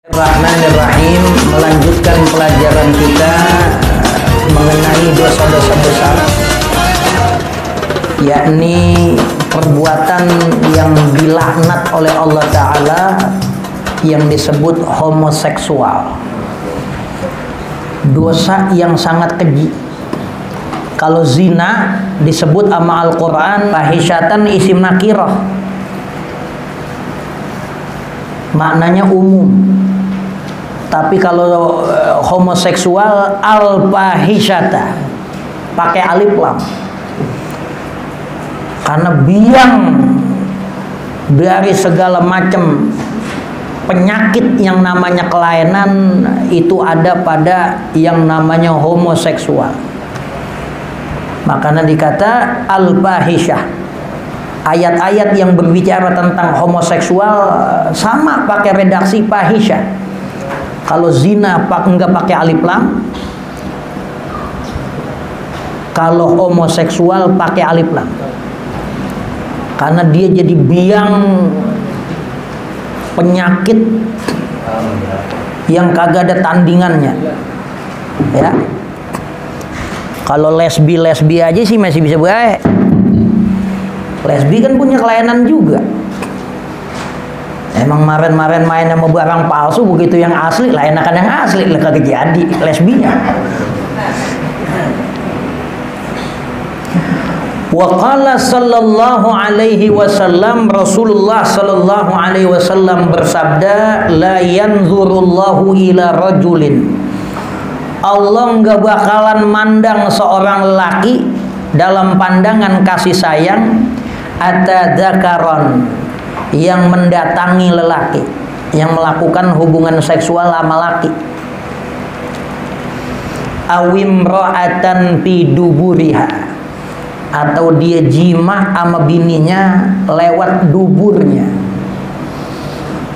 Bismillahirrahmanirrahim. Melanjutkan pelajaran kita mengenai dosa-dosa besar, yakni perbuatan yang dilaknat oleh Allah Ta'ala yang disebut homoseksual. Dosa yang sangat keji. Kalau zina disebut sama Al-Quran fahisyatan isim nakirah, maknanya umum. Tapi kalau homoseksual al-fahisyata pakai alif lam, karena biang dari segala macam penyakit yang namanya kelainan itu ada pada yang namanya homoseksual. Makanya dikata al-fahisyah. Ayat-ayat yang berbicara tentang homoseksual sama pakai redaksi fahisyah. Kalau zina enggak pakai alif lam, kalau homoseksual pakai alif lam, karena dia jadi biang penyakit yang kagak ada tandingannya, ya. Kalau lesbi aja sih masih bisa baik. Lesbi kan punya kelainan juga. Emang kemarin main sama barang palsu, begitu yang asli lah enakan yang asli lah, kagak jadi lesbinya. Wa qala sallallahu alaihi wasallam, Rasulullah sallallahu alaihi wasallam bersabda, la yanzurullahu ila rajulin, Allah nggak bakalan mandang seorang lelaki dalam pandangan kasih sayang atadzakaron, yang mendatangi lelaki, yang melakukan hubungan seksual sama laki, awimra'atan fi duburiha, atau dia jima sama bininya lewat duburnya.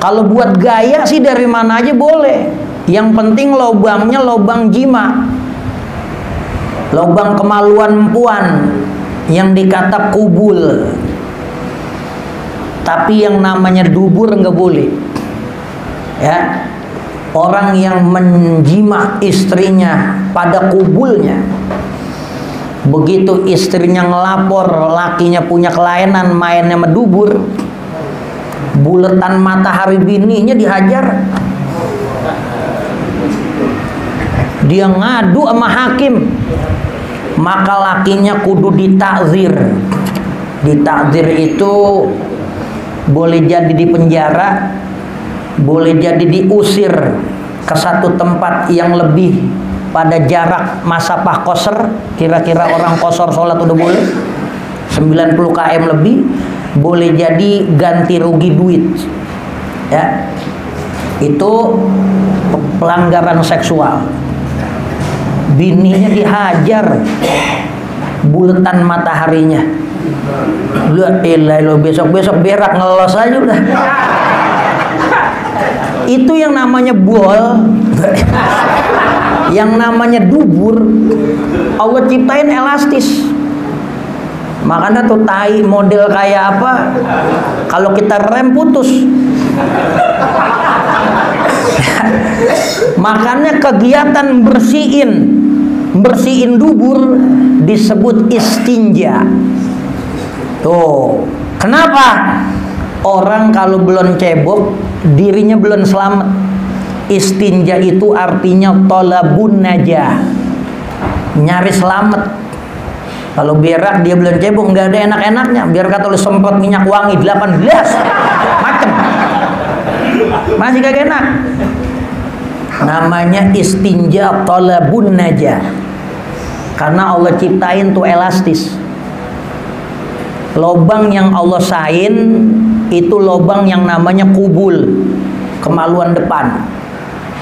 Kalau buat gaya sih dari mana aja boleh, yang penting lobangnya lobang jima, lobang kemaluan puan yang dikata kubul. Tapi yang namanya dubur nggak boleh, ya. Orang yang menjima istrinya pada kubulnya, begitu istrinya ngelapor lakinya punya kelainan mainnya medubur, buletan matahari bininya dihajar, dia ngadu sama hakim, maka lakinya kudu ditakzir. Ditakzir itu boleh jadi di penjara, boleh jadi diusir ke satu tempat yang lebih pada jarak masafah qasr, kira-kira orang qasar sholat udah boleh 90 km lebih, boleh jadi ganti rugi duit, ya. Itu pelanggaran seksual. Bininya dihajar buletan mataharinya, lo besok berak ngelos aja udah. Itu yang namanya bol. Yang namanya dubur Allah ciptain elastis. Makanya tuh tai model kayak apa, kalau kita rem putus. Makanya kegiatan bersihin dubur disebut istinja. Tuh, kenapa? Orang kalau belum cebok, dirinya belum selamat. Istinja itu artinya tolabun najah, nyari selamat. Kalau berak dia belum cebok, nggak ada enak-enaknya. Biar kata lu semprot minyak wangi 18 macam, masih kagak enak. Namanya istinja tolabun najah, karena Allah ciptain tuh elastis. Lobang yang Allah sain itu lobang yang namanya kubul, kemaluan depan.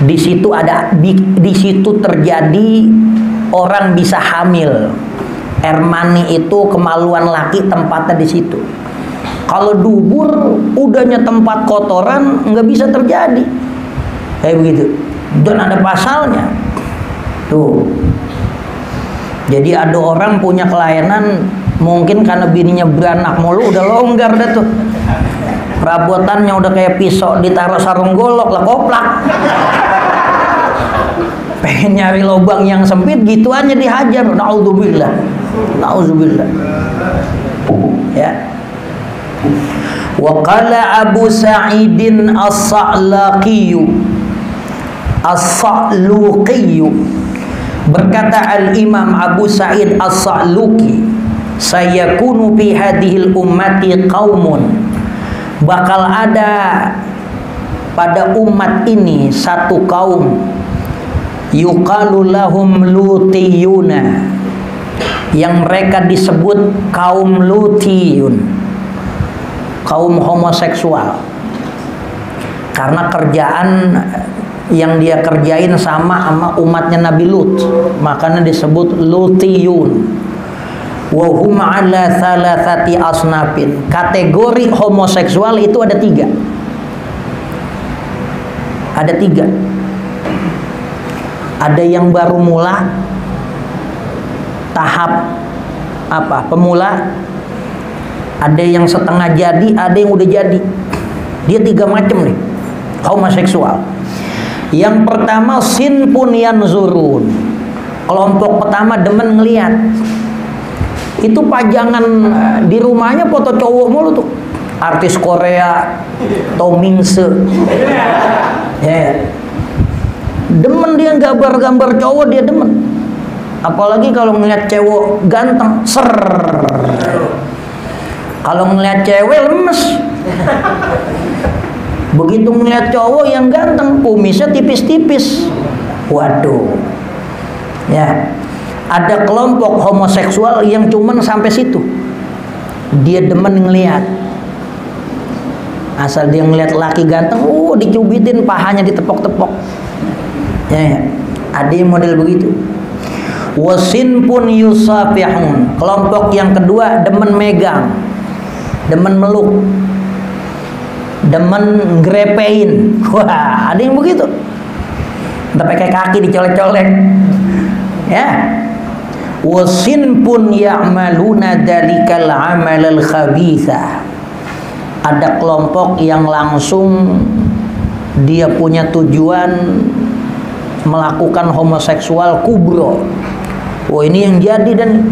Di situ di situ terjadi orang bisa hamil. Air mani itu kemaluan laki tempatnya di situ. Kalau dubur udahnya tempat kotoran, nggak bisa terjadi kayak begitu. Dan ada pasalnya tuh. Jadi ada orang punya kelainan, mungkin karena bininya beranak mulu, udah longgar dah tuh. perabotannya udah kayak pisau ditaruh sarung golok lah, koplak. Pengen nyari lubang yang sempit gitu aja dihajar. Naudzubillah. Naudzubillah. Ya. Wa qala Abu Sa'idin As-Sa'laqiyu As-Sa'luqiyu, berkata Al-Imam Abu Sa'id As-Sa'luqi, sayakunu fi hadhil ummati qaumun, bakal ada pada umat ini satu kaum, yuqalu lahum lutiyuna, yang mereka disebut kaum lutiyun, kaum homoseksual, karena kerjaan yang dia kerjain sama umatnya Nabi Lut, makanya disebut lutiyun. Wa hum ala thalathati asnafin, kategori homoseksual itu ada tiga. Ada tiga. Ada yang baru mula, tahap pemula, ada yang setengah jadi, ada yang udah jadi. Dia tiga macam nih homoseksual. Yang pertama sinpun yanzurun, kelompok pertama demen ngelihat. Itu pajangan di rumahnya foto cowok mulu tuh, artis Korea, Tom Mingse, ya. Demen dia gambar-gambar cowok, dia demen. Apalagi kalau ngeliat cewek ganteng, ser. Kalau ngeliat cewek lemes. Begitu ngeliat cowok yang ganteng, kumisnya tipis-tipis. Waduh. Ya. Ada kelompok homoseksual yang cuman sampai situ. Dia demen ngeliat. Asal dia ngeliat laki ganteng, dicubitin, pahanya ditepok-tepok. Ya. Ada yang model begitu. Wasin pun yusafihun, kelompok yang kedua demen megang, demen meluk, demen grepein. Wah, ada yang begitu. Entah pakai kaki dicolek-colek. Ya. Wasin pun ya'maluna dalikal amalal khabitha, ada kelompok yang langsung dia punya tujuan melakukan homoseksual kubro. Oh, ini yang jadi dan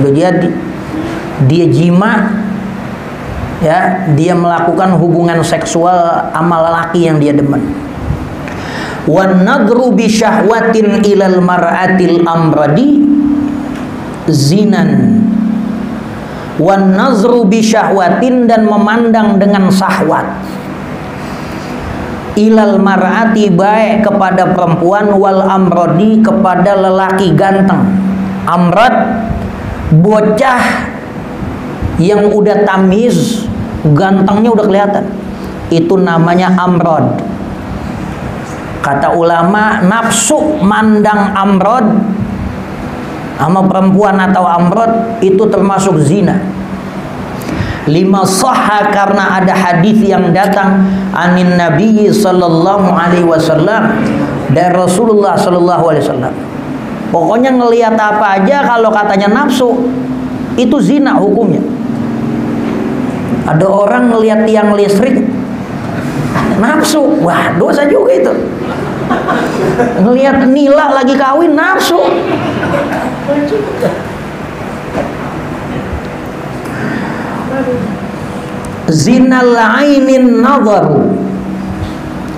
udah jadi. Dia jima, ya, dia melakukan hubungan seksual sama lelaki yang dia demen. Wan nadru bi syahwatin ilal mar'atil amradi zinan. Wan nazru bi syahwatin, dan memandang dengan syahwat, ilal mar'ati, baik kepada perempuan, wal amrodi, kepada lelaki ganteng. Amrad, bocah yang udah tamiz, gantengnya udah kelihatan, itu namanya amrod. Kata ulama, nafsu mandang amrod sama perempuan atau amrod itu termasuk zina. Lima sahha, karena ada hadis yang datang anin Nabi sallallahu alaihi wasallam, dari Rasulullah sallallahu alaihi wasallam. Pokoknya ngelihat apa aja kalau katanya nafsu itu zina hukumnya. Ada orang ngelihat tiang listrik nafsu, wah dosa juga itu. Ngelihat nila lagi kawin nafsu. Zinal ainin nadharu,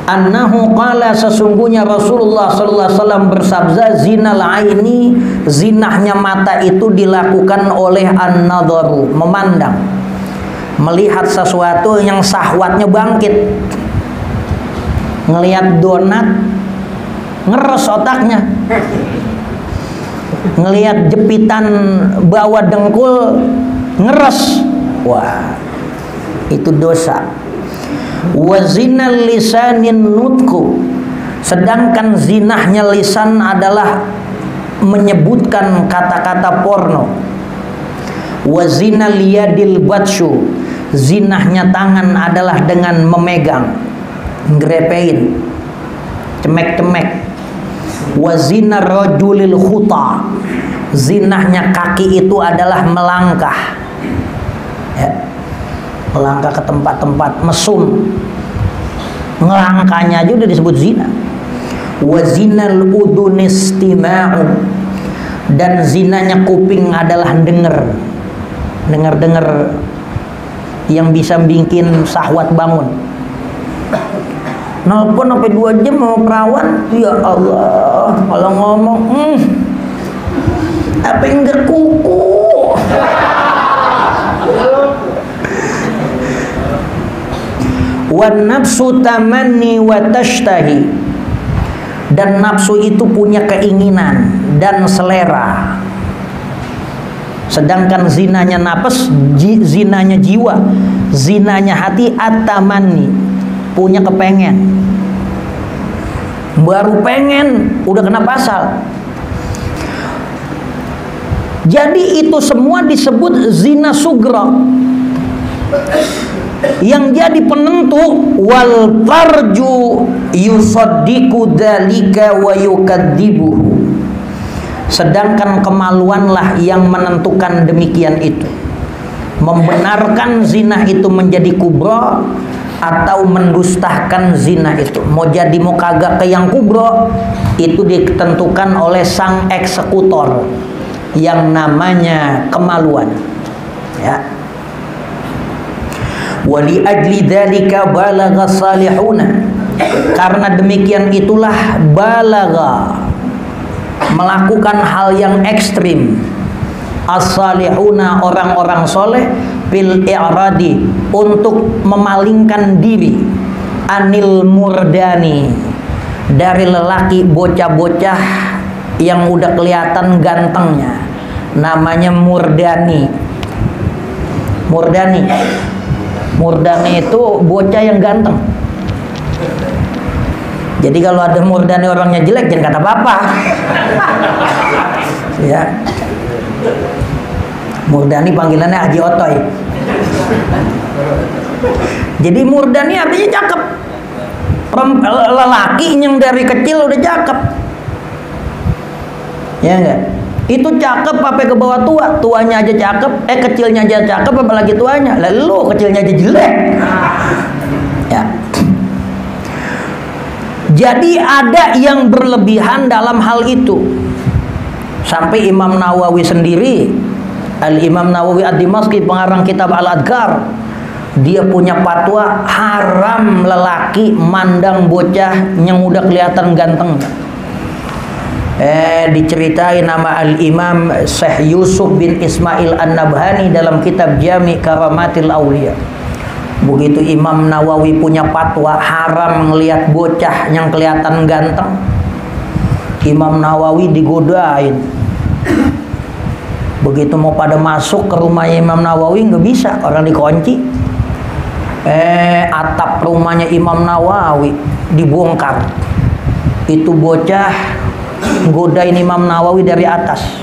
annahu qala, sesungguhnya Rasulullah sallallahu alaihi wasallam bersabda, zinal aini, zinahnya mata itu dilakukan oleh an-nadharu, memandang, melihat sesuatu yang syahwatnya bangkit. Ngelihat donat ngeres otaknya, ngelihat jepitan bawah dengkul ngeres, wah itu dosa. Wa zinal lisanin nutku, sedangkan zinahnya lisan adalah menyebutkan kata-kata porno. Wa zinal yadil batshu, zinahnya tangan adalah dengan memegang, ngrepein, cemek-cemek. Wa zinar rajulil khuta, zinahnya kaki itu adalah melangkah, ya. Melangkah ke tempat-tempat mesum, ngelangkanya aja udah disebut zina. Wa zinal udhun istima'u, dan zinanya kuping adalah dengar yang bisa bikin syahwat bangun. Nelpon sampai 2 jam mau perawan, ya Allah, kalau ngomong apa yang kuku. Wan nafsu tamanni wa tashtahi, dan nafsu itu punya keinginan dan selera. Sedangkan zinanya nafas, zinanya jiwa, zinanya hati, at-tamanni, punya kepengen. Baru pengen udah kena pasal. Jadi itu semua disebut zina sugra. Yang jadi penentu wal farju yusaddiqu dzalika wa yukadzibuhu. Sedangkan kemaluanlah yang menentukan demikian itu, membenarkan zina itu menjadi kubro atau mendustakan zina itu. Mau jadi mau kagak ke yang kubro itu ditentukan oleh sang eksekutor yang namanya kemaluan, ya. Wali ajli dzalika balagha salihuna, karena demikian itulah balagha, melakukan hal yang ekstrim, as-salihuna, orang-orang soleh, bil i'radi, untuk memalingkan diri, anil murdani, dari lelaki bocah-bocah yang udah kelihatan gantengnya, namanya murdani. Murdani itu bocah yang ganteng. Jadi kalau ada murdani orangnya jelek, jangan kata apa-apa. Ya. Murdani panggilannya Haji Otoy. Jadi murdani artinya cakep. Lelaki yang dari kecil udah cakep. Ya enggak? Itu cakep sampai ke bawah tua, tuanya aja cakep, kecilnya aja cakep, apalagi tuanya. Lalu kecilnya aja jelek. Ya. Jadi ada yang berlebihan dalam hal itu. Sampai Imam Nawawi sendiri, Al-Imam Nawawi Ad-Dimashqi, pengarang kitab Al-Adhkar, dia punya fatwa haram lelaki mandang bocah yang udah kelihatan ganteng. Diceritain nama Al-Imam Syekh Yusuf bin Ismail An-Nabhani dalam kitab Jami' Karamatil Auliya. Begitu Imam Nawawi punya fatwa haram ngelihat bocah yang kelihatan ganteng, Imam Nawawi digodain. Begitu mau pada masuk ke rumahnya Imam Nawawi, nggak bisa, orang dikunci. Atap rumahnya Imam Nawawi dibongkar. Itu bocah godain Imam Nawawi dari atas.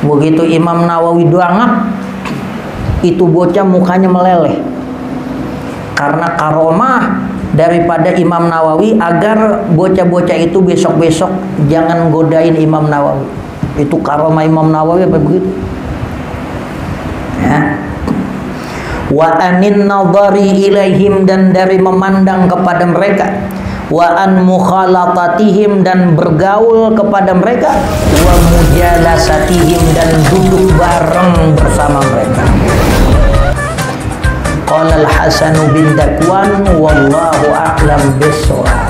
Begitu Imam Nawawi doangak, itu bocah mukanya meleleh. Karena karomah daripada Imam Nawawi agar bocah-bocah itu besok-besok jangan godain Imam Nawawi. Itu karomah Imam Nawawi apa begitu? Ya. Wa anin nadhari ilaihim, dan dari memandang kepada mereka, wa an mukhalatatihim, dan bergaul kepada mereka, wa mujalasatihim, dan duduk bareng bersama mereka. Qala Al-Hasan bin Dakwan wallahu a'lam bissawab.